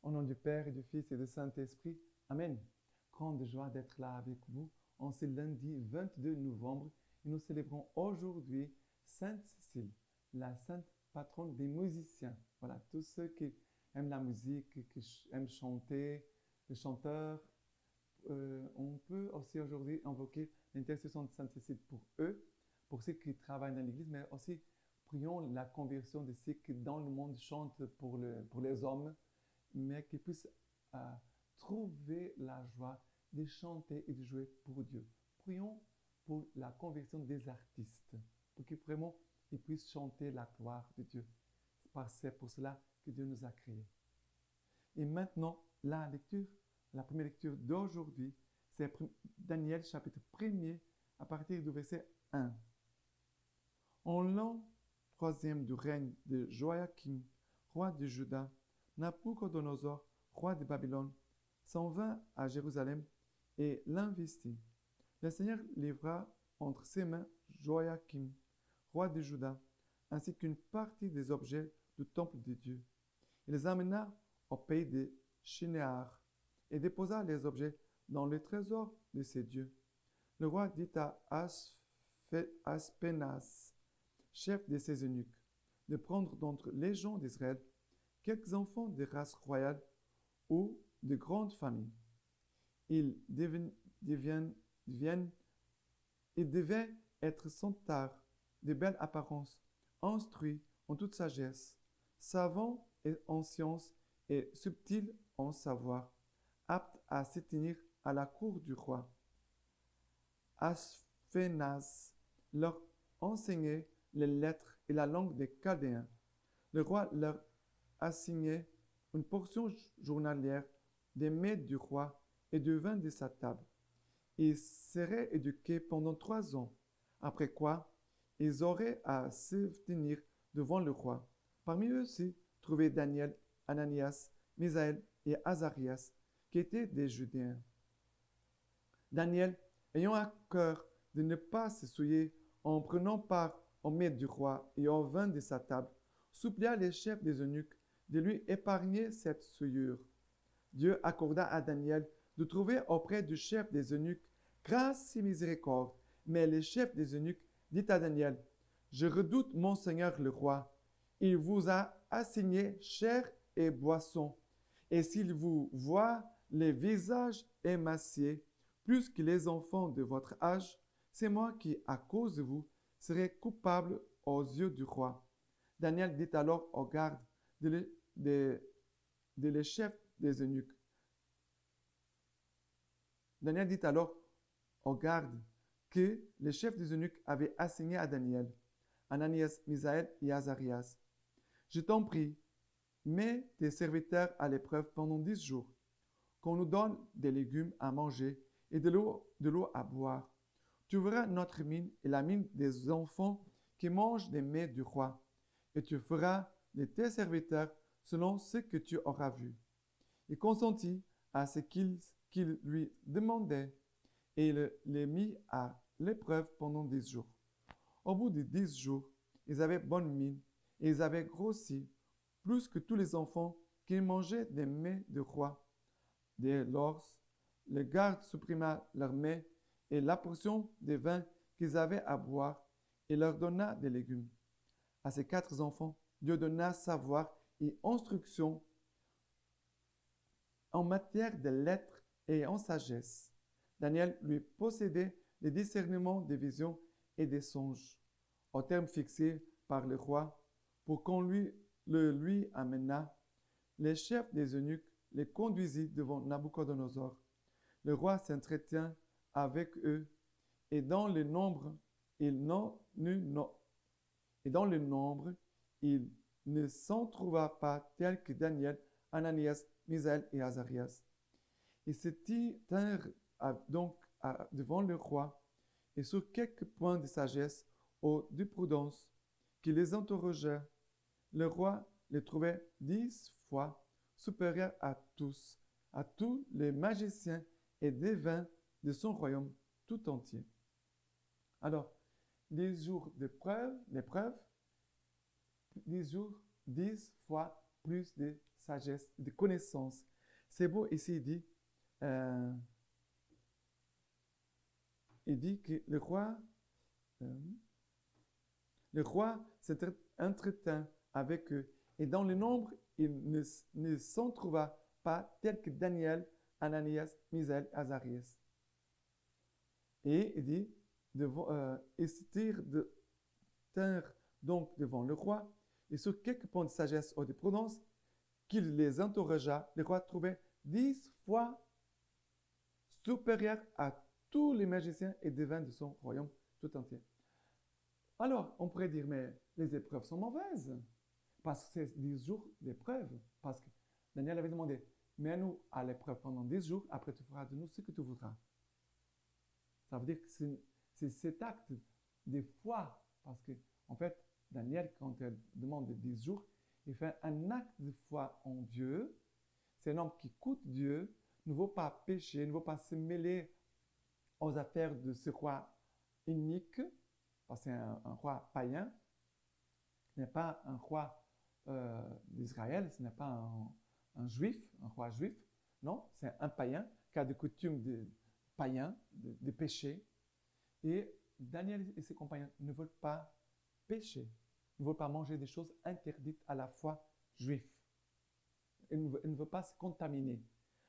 Au nom du Père et du Fils et du Saint-Esprit. Amen. Grande joie d'être là avec vous en ce lundi 22 novembre. Et nous célébrons aujourd'hui Sainte Cécile, la sainte patronne des musiciens. Voilà, tous ceux qui aiment la musique, qui aiment chanter, les chanteurs. On peut aussi aujourd'hui invoquer l'intercession de Sainte Cécile pour eux, pour ceux qui travaillent dans l'Église, mais aussi prions la conversion de ceux qui dans le monde chantent pour les hommes, mais qui puissent trouver la joie de chanter et de jouer pour Dieu. Prions pour la conversion des artistes, pour qu'ils vraiment ils puissent chanter la gloire de Dieu. C'est pour cela que Dieu nous a créés. Et maintenant, la première lecture d'aujourd'hui, c'est Daniel chapitre 1er à partir du verset 1. En l'an 3e du règne de Joachim, roi de Juda, Nabuchodonosor, roi de Babylone, s'en vint à Jérusalem et l'investit. Le Seigneur livra entre ses mains Joachim, roi de Juda, ainsi qu'une partie des objets du temple de Dieu. Il les amena au pays de Shinéar et déposa les objets dans le trésor de ses dieux. Le roi dit à Aspenas, chef de ses eunuques, de prendre d'entre les gens d'Israël quelques enfants de race royale ou de grandes familles. Ils devaient être centaures, de belle apparence, instruits en toute sagesse, savants en sciences et subtils en savoir, aptes à se tenir à la cour du roi. Ashphénas leur enseignait les lettres et la langue des Chaldéens. Le roi leur assignait une portion journalière des mets du roi et du vin de sa table. Ils seraient éduqués pendant 3 ans, après quoi ils auraient à se tenir devant le roi. Parmi eux aussi trouvaient Daniel, Ananias, Misaël et Azarias, qui étaient des Judéens. Daniel, ayant à cœur de ne pas se souiller en prenant part au mets du roi et au vin de sa table, supplia les chefs des eunuques de lui épargner cette souillure. Dieu accorda à Daniel de trouver auprès du chef des eunuques grâce et miséricorde. Mais le chef des eunuques dit à Daniel, « Je redoute mon Seigneur le roi. Il vous a assigné chair et boisson. Et s'il vous voit les visages émaciés, plus que les enfants de votre âge, c'est moi qui, à cause de vous, serai coupable aux yeux du roi. » Daniel dit alors aux gardes les chefs des eunuques. Daniel dit alors aux gardes que les chefs des eunuques avaient assigné à Daniel, Ananias, Misaël et Azarias. « Je t'en prie, mets tes serviteurs à l'épreuve pendant 10 jours, qu'on nous donne des légumes à manger et de l'eau à boire. Tu verras notre mine et la mine des enfants qui mangent des mets du roi, et tu feras de tes serviteurs selon ce que tu auras vu. » Il consentit à ce qu'il lui demandait et il les mit à l'épreuve pendant 10 jours. Au bout de 10 jours, ils avaient bonne mine et ils avaient grossi plus que tous les enfants qui mangeaient des mets du roi. Dès lors, le garde supprima leurs mets et la portion de vin qu'ils avaient à boire et leur donna des légumes. À ces 4 enfants, Dieu donna savoir et instruction en matière de lettres et en sagesse. Daniel lui possédait les discernements des visions et des songes, au terme fixé par le roi, pour qu'on lui amena. Les chefs des eunuques les conduisit devant Nabuchodonosor. Le roi s'entretint avec eux, et dans le nombre, il ne s'en trouva pas tel que Daniel, Ananias, Misaël et Azarias. Ils se tinrent donc devant le roi, et sur quelques points de sagesse ou de prudence qui les interrogea, le roi les trouvait 10 fois supérieurs à tous les magiciens et devins de son royaume tout entier. Alors, 10 jours d'épreuve, 10 jours, 10 fois plus de sagesse, de connaissance. C'est beau, ici il dit que le roi s'entretint avec eux, et dans le nombre, il ne s'en trouva pas tel que Daniel, Ananias, Misaël, Azarias. Et il dit, ils se tinrent donc devant le roi, et sur quelques points de sagesse ou de prudence qu'il les interrogea, le roi trouvait 10 fois supérieur à tous les magiciens et devins de son royaume tout entier. Alors, on pourrait dire, mais les épreuves sont mauvaises, parce que c'est 10 jours d'épreuve, parce que Daniel avait demandé, mets-nous à l'épreuve pendant 10 jours, après tu feras de nous ce que tu voudras. Ça veut dire que c'est cet acte de foi, parce que, en fait, Daniel, quand il demande 10 jours, il fait un acte de foi en Dieu. C'est un homme qui écoute Dieu, ne veut pas pécher, ne veut pas se mêler aux affaires de ce roi unique, parce que c'est un roi païen. Ce n'est pas un roi d'Israël, ce n'est pas un juif, un roi juif. Non, c'est un païen qui a des coutumes de païens, de péché. Et Daniel et ses compagnons ne veulent pas pécher, ne veulent pas manger des choses interdites à la foi juive. Il ne veut pas se contaminer.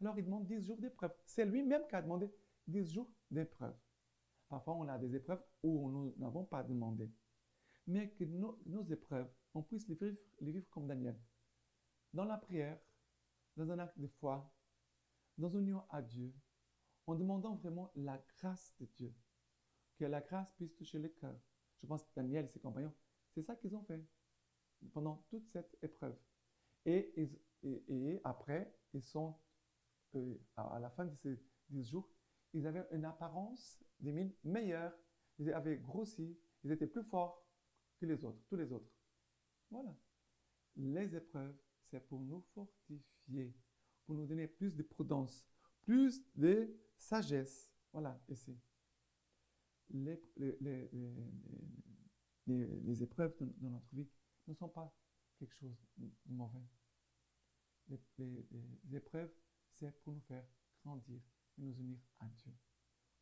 Alors il demande 10 jours d'épreuve. C'est lui-même qui a demandé 10 jours d'épreuve. Parfois, on a des épreuves où nous n'avons pas demandé. Mais que nos épreuves, on puisse les vivre comme Daniel. Dans la prière, dans un acte de foi, dans une union à Dieu, en demandant vraiment la grâce de Dieu. Que la grâce puisse toucher le cœur. Je pense que Daniel et ses compagnons, c'est ça qu'ils ont fait pendant toute cette épreuve. Et après, ils sont, à la fin de ces 10 jours, ils avaient une apparence des mines meilleure. Ils avaient grossi, ils étaient plus forts que les autres, tous les autres. Voilà. Les épreuves, c'est pour nous fortifier, pour nous donner plus de prudence, plus de sagesse. Voilà, ici. Les épreuves dans notre vie ne sont pas quelque chose de mauvais. Les épreuves, c'est pour nous faire grandir et nous unir à Dieu,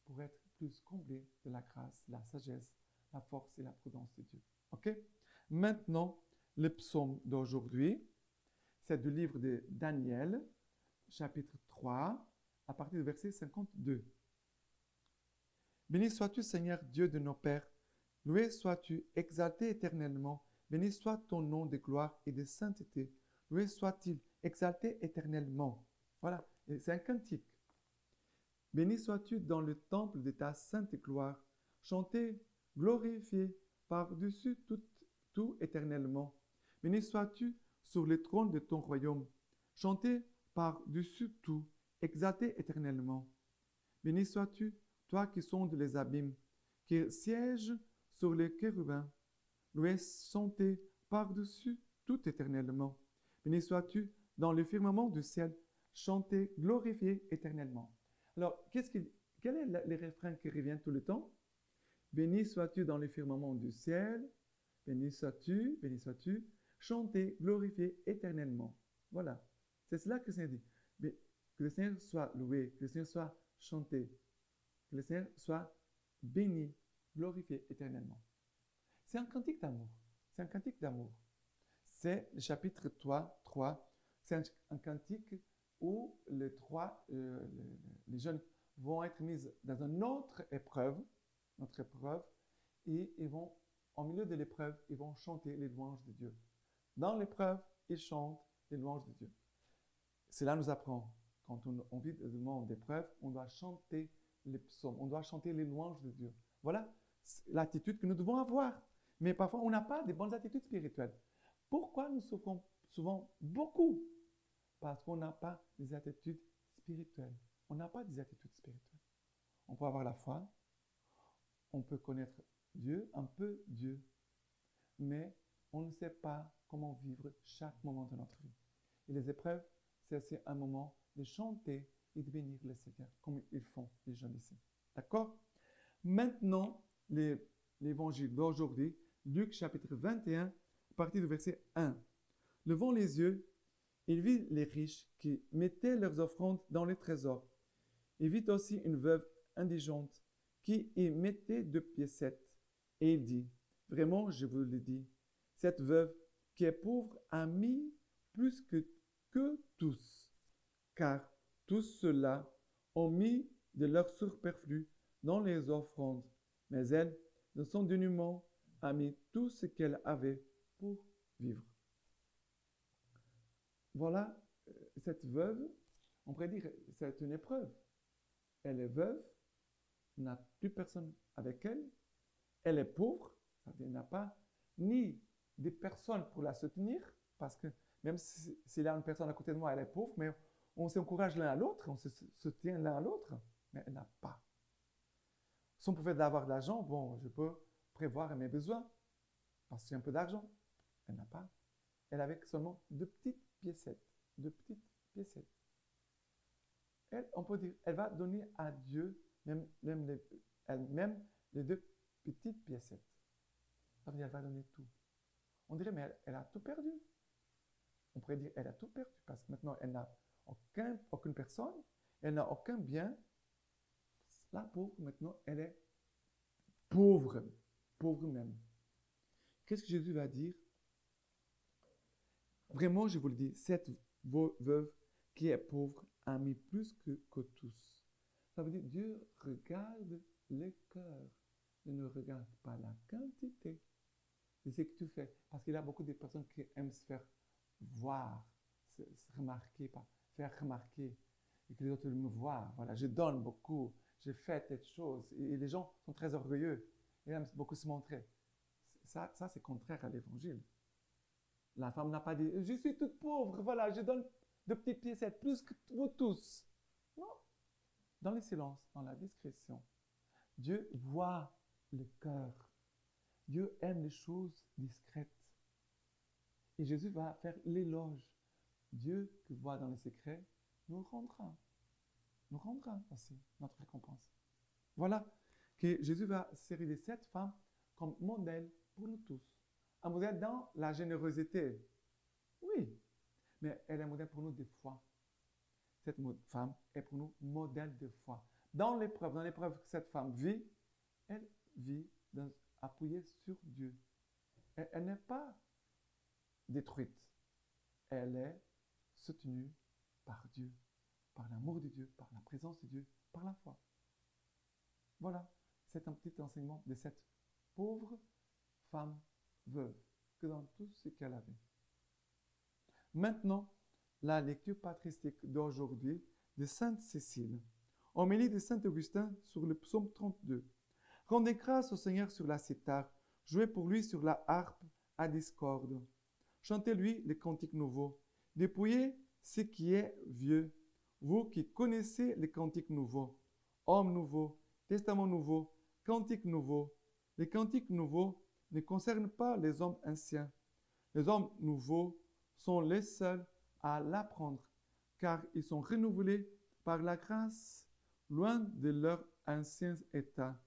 pour être plus comblés de la grâce, la sagesse, la force et la prudence de Dieu. Ok? Maintenant, le psaume d'aujourd'hui, c'est du livre de Daniel, chapitre 3, à partir du verset 52. Béni sois-tu, Seigneur Dieu de nos pères, loué sois-tu, exalté éternellement, béni soit ton nom de gloire et de sainteté, loué soit-il, exalté éternellement. Voilà, c'est un cantique. Béni sois-tu dans le temple de ta sainte gloire, chanté, glorifié par-dessus tout éternellement. Béni sois-tu sur le trône de ton royaume, chanté par-dessus tout, exalté éternellement. Béni sois-tu, toi qui sondes les abîmes, qui sièges sur les chérubins, loué, chanté par-dessus tout éternellement. Béni sois-tu dans le firmament du ciel, chanté, glorifié éternellement. Alors, quel est le refrain qui revient tout le temps? Béni sois-tu dans le firmament du ciel, béni sois-tu, chanté, glorifié éternellement. Voilà, c'est cela que le Seigneur dit. Que le Seigneur soit loué, que le Seigneur soit chanté, que le Seigneur soit béni, glorifié éternellement. C'est un cantique d'amour. C'est un cantique d'amour. C'est le chapitre 3. C'est un cantique où les jeunes vont être mis dans une autre épreuve, et ils vont, au milieu de l'épreuve, ils vont chanter les louanges de Dieu. Dans l'épreuve, ils chantent les louanges de Dieu. Cela nous apprend, quand on vit dans un monde d'épreuve, on doit chanter les psaumes, on doit chanter les louanges de Dieu. Voilà l'attitude que nous devons avoir. Mais parfois, on n'a pas de bonnes attitudes spirituelles. Pourquoi nous souffrons souvent beaucoup? Parce qu'on n'a pas des attitudes spirituelles. On n'a pas des attitudes spirituelles. On peut avoir la foi, on peut connaître Dieu, un peu Dieu, mais on ne sait pas comment vivre chaque moment de notre vie. Et les épreuves, c'est aussi un moment de chanter et de bénir le Seigneur, comme ils font les jeunes ici. D'accord? Maintenant, l'évangile d'aujourd'hui, Luc chapitre 21, à partir du verset 1. Levons les yeux Il vit les riches qui mettaient leurs offrandes dans les trésors. Il vit aussi une veuve indigente qui y mettait 2 piécettes. Et il dit, vraiment, je vous le dis, cette veuve qui est pauvre a mis plus que tous, car tous ceux-là ont mis de leur superflu dans les offrandes, mais elle, de son dénuement, a mis tout ce qu'elle avait pour vivre. Voilà, cette veuve, on pourrait dire, c'est une épreuve. Elle est veuve, n'a plus personne avec elle, elle est pauvre, c'est-à-dire n'a pas ni des personnes pour la soutenir, parce que même s'il y a une personne à côté de moi, elle est pauvre, mais on s'encourage l'un à l'autre, on se soutient l'un à l'autre, mais elle n'a pas. Si on pouvait avoir de l'argent, bon, je peux prévoir mes besoins, parce que j'ai un peu d'argent. Elle n'a pas. Elle avait seulement 2 petites piécettes. Elle, on peut dire, elle va donner à Dieu même les 2 petites piécettes. Ça veut dire, elle va donner tout. On dirait, mais elle a tout perdu. On pourrait dire, elle a tout perdu, parce que maintenant, elle n'a aucune personne, elle n'a aucun bien. La pauvre, maintenant, elle est pauvre même. Qu'est-ce que Jésus va dire? Vraiment, je vous le dis, cette veuve qui est pauvre a mis plus que tous. Ça veut dire Dieu regarde le cœur. Il ne regarde pas la quantité de ce que tu fais. Parce qu'il y a beaucoup de personnes qui aiment se faire voir, se remarquer, faire remarquer, et que les autres me voient. Voilà, je donne beaucoup, je fais telle chose. Et les gens sont très orgueilleux. Ils aiment beaucoup se montrer. Ça c'est contraire à l'évangile. La femme n'a pas dit, je suis toute pauvre, voilà, je donne 2 petites piécettes, plus que vous tous. Non. Dans le silence, dans la discrétion, Dieu voit le cœur. Dieu aime les choses discrètes. Et Jésus va faire l'éloge. Dieu qui voit dans le secret nous rendra aussi notre récompense. Voilà que Jésus va servir de cette femme comme modèle pour nous tous. Un modèle dans la générosité. Oui, mais elle est un modèle pour nous de foi. Cette femme est pour nous modèle de foi. Dans l'épreuve que cette femme vit, elle vit appuyée sur Dieu. Elle n'est pas détruite. Elle est soutenue par Dieu, par l'amour de Dieu, par la présence de Dieu, par la foi. Voilà, c'est un petit enseignement de cette pauvre femme veuve, que dans tout ce qu'elle avait. Maintenant, la lecture patristique d'aujourd'hui de Sainte Cécile. Homélie de Saint Augustin sur le psaume 32. Rendez grâce au Seigneur sur la cithare, jouez pour lui sur la harpe à discorde. Chantez-lui les cantiques nouveaux. Dépouillez ce qui est vieux, vous qui connaissez les cantiques nouveaux. Hommes nouveaux, testament nouveau, cantiques nouveaux. Les cantiques nouveaux ne concernent pas les hommes anciens. Les hommes nouveaux sont les seuls à l'apprendre, car ils sont renouvelés par la grâce, loin de leur ancien état.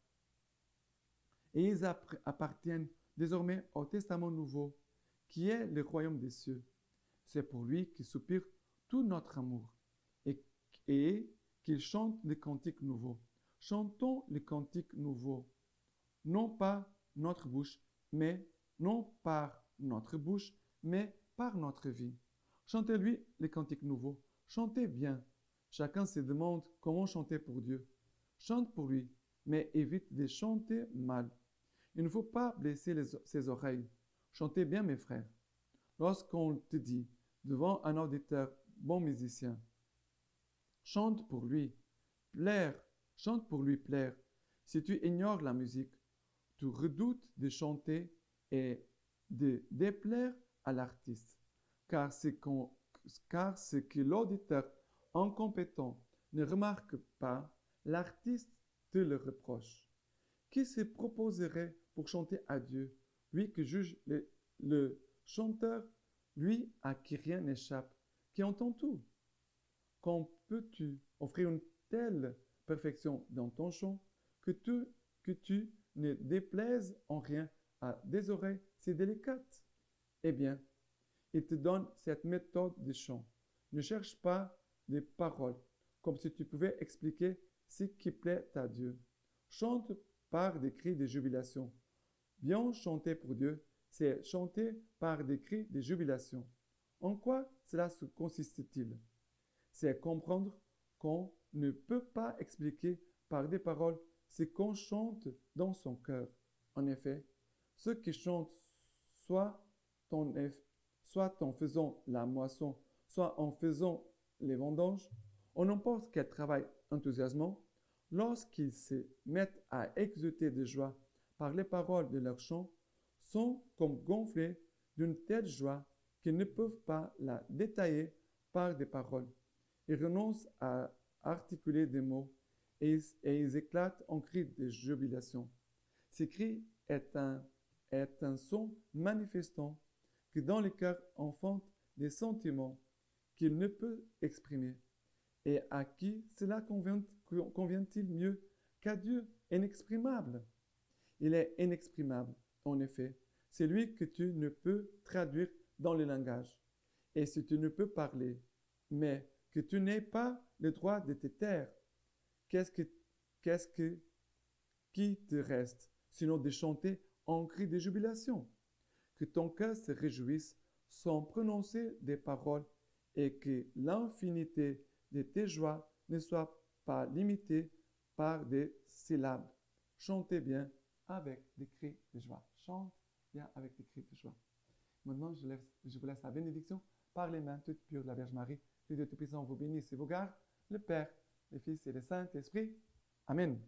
Et ils appartiennent désormais au Testament nouveau, qui est le royaume des cieux. C'est pour lui qui soupire tout notre amour, et qu'il chante les cantiques nouveaux. Chantons les cantiques nouveaux, non par notre bouche, mais par notre vie. Chantez-lui les cantiques nouveaux. Chantez bien. Chacun se demande comment chanter pour Dieu. Chante pour lui, mais évite de chanter mal. Il ne faut pas blesser ses oreilles. Chantez bien, mes frères. Lorsqu'on te dit, devant un auditeur, bon musicien, chante pour lui plaire. Si tu ignores la musique, tu redoutes de chanter et de déplaire à l'artiste. Car ce que l'auditeur incompétent ne remarque pas, l'artiste te le reproche. Qui se proposerait pour chanter à Dieu, lui qui juge le chanteur, lui à qui rien n'échappe, qui entend tout? Quand peux-tu offrir une telle perfection dans ton chant que tu ne déplaises en rien à des oreilles si délicates? Eh bien, il te donne cette méthode de chant. Ne cherche pas des paroles, comme si tu pouvais expliquer ce qui plaît à Dieu. Chante par des cris de jubilation. Bien chanter pour Dieu, c'est chanter par des cris de jubilation. En quoi cela consiste-t-il? C'est comprendre qu'on ne peut pas expliquer par des paroles ce qu'on chante dans son cœur. En effet, ceux qui chantent soit en faisant la moisson, soit en faisant les vendanges, en n'importe quel travail enthousiasmant, lorsqu'ils se mettent à exulter de joie par les paroles de leur chant, sont comme gonflés d'une telle joie qu'ils ne peuvent pas la détailler par des paroles. Ils renoncent à articuler des mots et ils éclatent en cris de jubilation. Ce cri est un son manifestant que dans le cœur enfante des sentiments qu'il ne peut exprimer. Et à qui cela convient-il mieux qu'à Dieu inexprimable? Il est inexprimable, en effet, celui que tu ne peux traduire dans le langage. Et si tu ne peux parler, mais que tu n'aies pas le droit de te taire, qui te reste, sinon de chanter en cri de jubilation? Que ton cœur se réjouisse sans prononcer des paroles et que l'infinité de tes joies ne soit pas limitée par des syllabes. Chantez bien avec des cris de joie. Chante bien avec des cris de joie. Maintenant, je vous laisse la bénédiction par les mains toutes pures de la Vierge Marie. Que Dieu Tout-Puissant vous bénisse et vous garde, le Père, le Fils et le Saint-Esprit. Amen.